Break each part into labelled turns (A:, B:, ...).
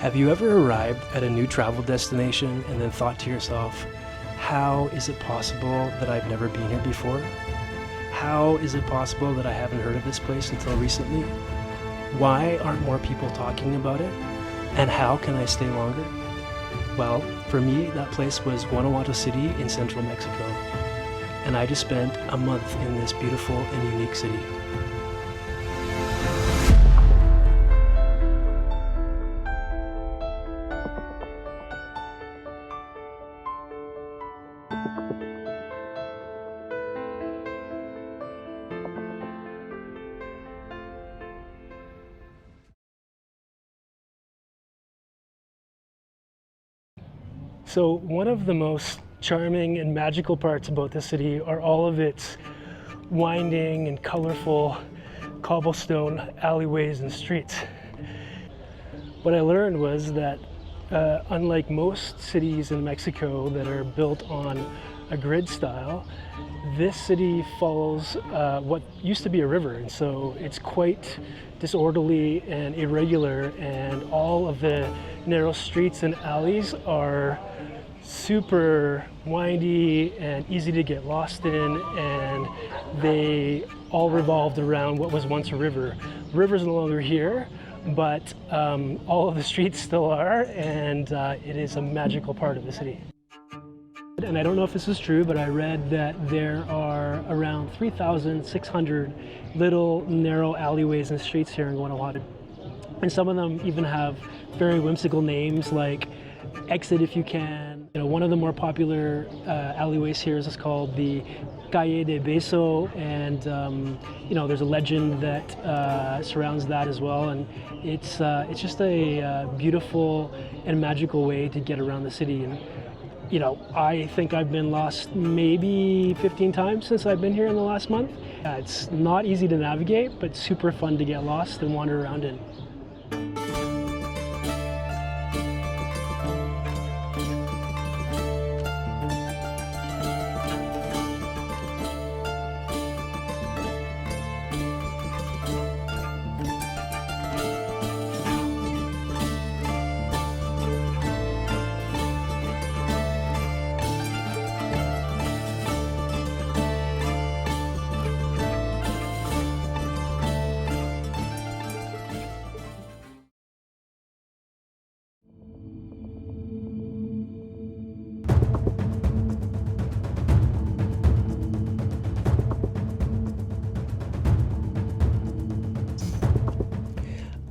A: Have you ever arrived at a new travel destination and then thought to yourself, how is it possible that I've never been here before? How is it possible that I haven't heard of this place until recently? Why aren't more people talking about it? And how can I stay longer? Well, for me, that place was Guanajuato City in central Mexico. And I just spent a month in this beautiful and unique city. So one of the most charming and magical parts about the city are all of its winding and colorful cobblestone alleyways and streets. What I learned was that unlike most cities in Mexico that are built on a grid style, this city follows what used to be a river, and so it's quite disorderly and irregular, and all of the narrow streets and alleys are super windy and easy to get lost in, and they all revolved around what was once a river. The river's no longer here, but all of the streets still are, and it is a magical part of the city. And I don't know if this is true, but I read that there are around 3,600 little narrow alleyways and streets here in Guanajuato. And some of them even have very whimsical names like Exit If You Can. You know, one of the more popular alleyways here is called the Calle de Beso, and you know, there's a legend that surrounds that as well. And it's just a beautiful and magical way to get around the city. And you know, I think I've been lost maybe 15 times since I've been here in the last month. It's not easy to navigate, but super fun to get lost and wander around in.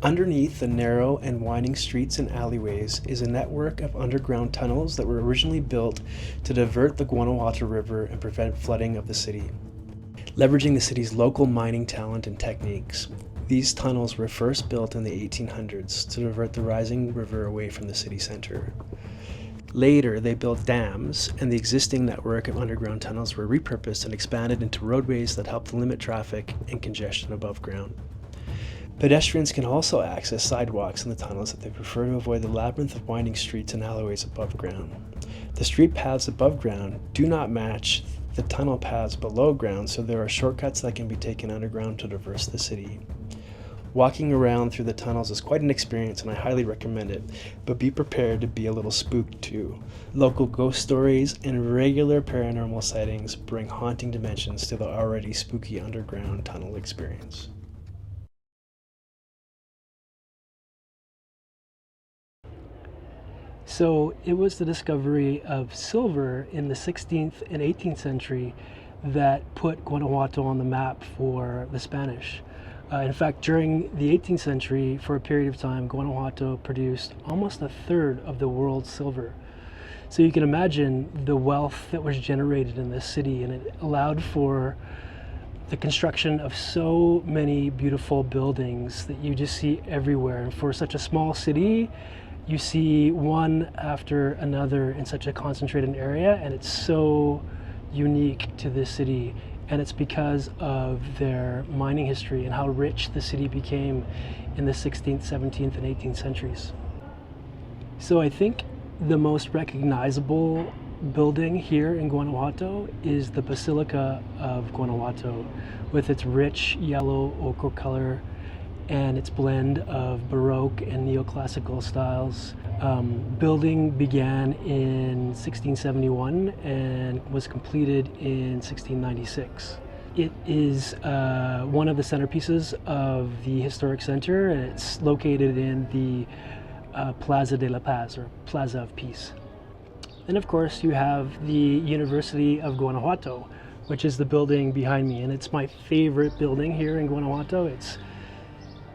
A: Underneath the narrow and winding streets and alleyways is a network of underground tunnels that were originally built to divert the Guanajuato River and prevent flooding of the city. Leveraging the city's local mining talent and techniques, these tunnels were first built in the 1800s to divert the rising river away from the city center. Later, they built dams, and the existing network of underground tunnels were repurposed and expanded into roadways that helped limit traffic and congestion above ground. Pedestrians can also access sidewalks in the tunnels if they prefer to avoid the labyrinth of winding streets and alleyways above ground. The street paths above ground do not match the tunnel paths below ground, so there are shortcuts that can be taken underground to traverse the city. Walking around through the tunnels is quite an experience, and I highly recommend it, but be prepared to be a little spooked too. Local ghost stories and regular paranormal sightings bring haunting dimensions to the already spooky underground tunnel experience. So it was the discovery of silver in the 16th and 18th century that put Guanajuato on the map for the Spanish. In fact, during the 18th century, for a period of time, Guanajuato produced almost a third of the world's silver. So you can imagine the wealth that was generated in this city, and it allowed for the construction of so many beautiful buildings that you just see everywhere. And for such a small city, you see one after another in such a concentrated area, and it's so unique to this city. And it's because of their mining history and how rich the city became in the 16th, 17th, and 18th centuries. So I think the most recognizable building here in Guanajuato is the Basilica of Guanajuato, with its rich yellow ochre color and its blend of Baroque and neoclassical styles. Building began in 1671 and was completed in 1696. It is one of the centerpieces of the historic center, and it's located in the Plaza de la Paz, or Plaza of Peace. And of course, you have the University of Guanajuato, which is the building behind me, and it's my favorite building here in Guanajuato. It's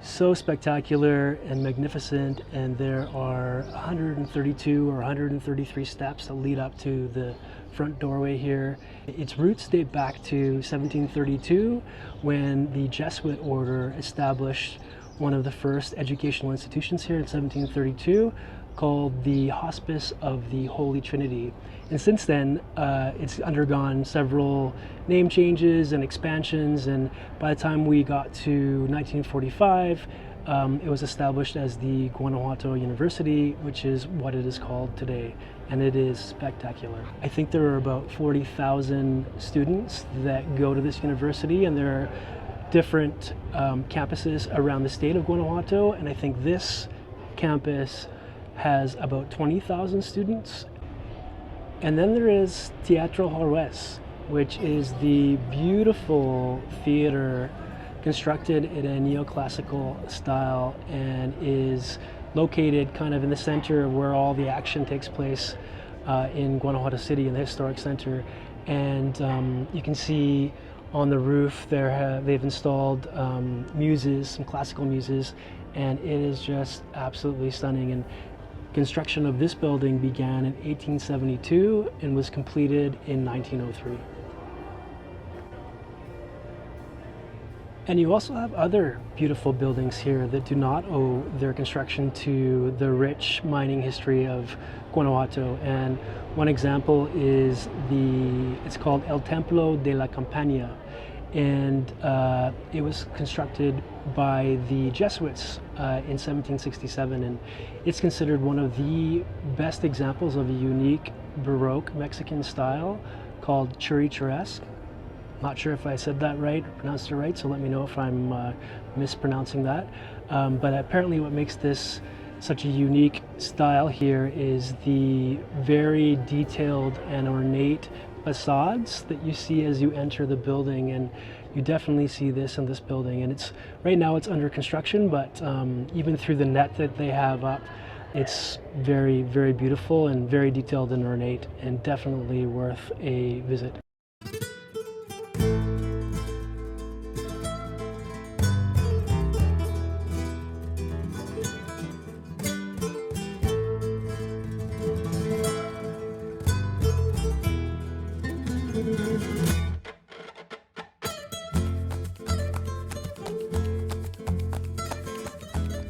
A: so spectacular and magnificent, and there are 132 or 133 steps that lead up to the front doorway here. Its roots date back to 1732, when the Jesuit order established one of the first educational institutions here in 1732, called the Hospice of the Holy Trinity. And since then, it's undergone several name changes and expansions, and by the time we got to 1945, it was established as the Guanajuato University, which is what it is called today, and it is spectacular. I think there are about 40,000 students that go to this university, and there are different campuses around the state of Guanajuato, and I think this campus has about 20,000 students. And then there is Teatro Juárez, which is the beautiful theater constructed in a neoclassical style and is located kind of in the center of where all the action takes place in Guanajuato City, in the historic center. And you can see on the roof there they've installed muses, some classical muses, and it is just absolutely stunning. And construction of this building began in 1872 and was completed in 1903. And you also have other beautiful buildings here that do not owe their construction to the rich mining history of Guanajuato. And one example is it's called El Templo de la Campaña. And it was constructed by the Jesuits in 1767, and it's considered one of the best examples of a unique Baroque Mexican style called Churrigueresque. Not sure if I said that right or pronounced it right, so let me know if I'm mispronouncing that. But apparently what makes this such a unique style here is the very detailed and ornate facades that you see as you enter the building, and you definitely see this in this building. And right now it's under construction, but even through the net that they have up, it's very, very beautiful and very detailed and ornate, and definitely worth a visit.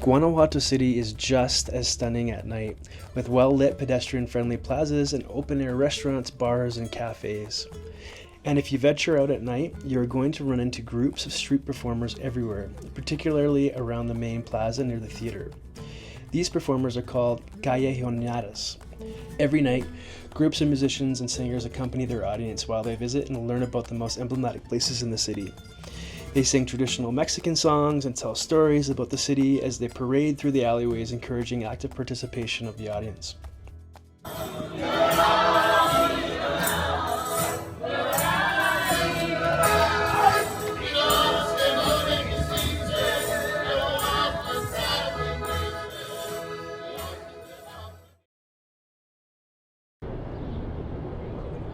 B: Guanajuato City is just as stunning at night, with well-lit pedestrian-friendly plazas and open-air restaurants, bars, and cafes. And if you venture out at night, you're going to run into groups of street performers everywhere, particularly around the main plaza near the theater. These performers are called Callejoneadas. Every night, groups of musicians and singers accompany their audience while they visit and learn about the most emblematic places in the city. They sing traditional Mexican songs and tell stories about the city as they parade through the alleyways, encouraging active participation of the audience.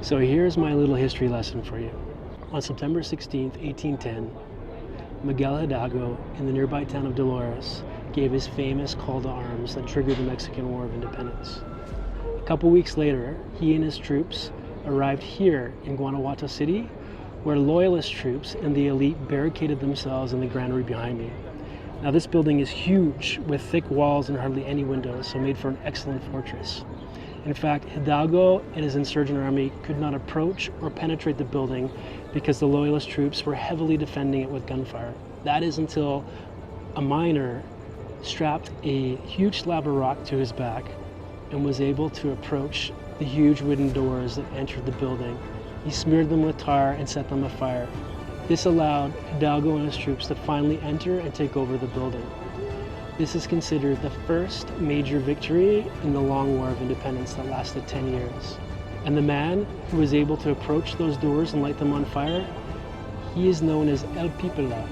A: So here's my little history lesson for you. On September 16th, 1810, Miguel Hidalgo in the nearby town of Dolores gave his famous call to arms that triggered the Mexican War of Independence. A couple weeks later, he and his troops arrived here in Guanajuato City, where loyalist troops and the elite barricaded themselves in the granary behind me. Now this building is huge, with thick walls and hardly any windows, so made for an excellent fortress. In fact, Hidalgo and his insurgent army could not approach or penetrate the building because the loyalist troops were heavily defending it with gunfire. That is until a miner strapped a huge slab of rock to his back and was able to approach the huge wooden doors that entered the building. He smeared them with tar and set them afire. This allowed Hidalgo and his troops to finally enter and take over the building. This is considered the first major victory in the long War of Independence that lasted 10 years. And the man who was able to approach those doors and light them on fire, he is known as El Pípila,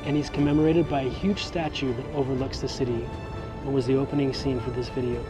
A: and he's commemorated by a huge statue that overlooks the city and was the opening scene for this video.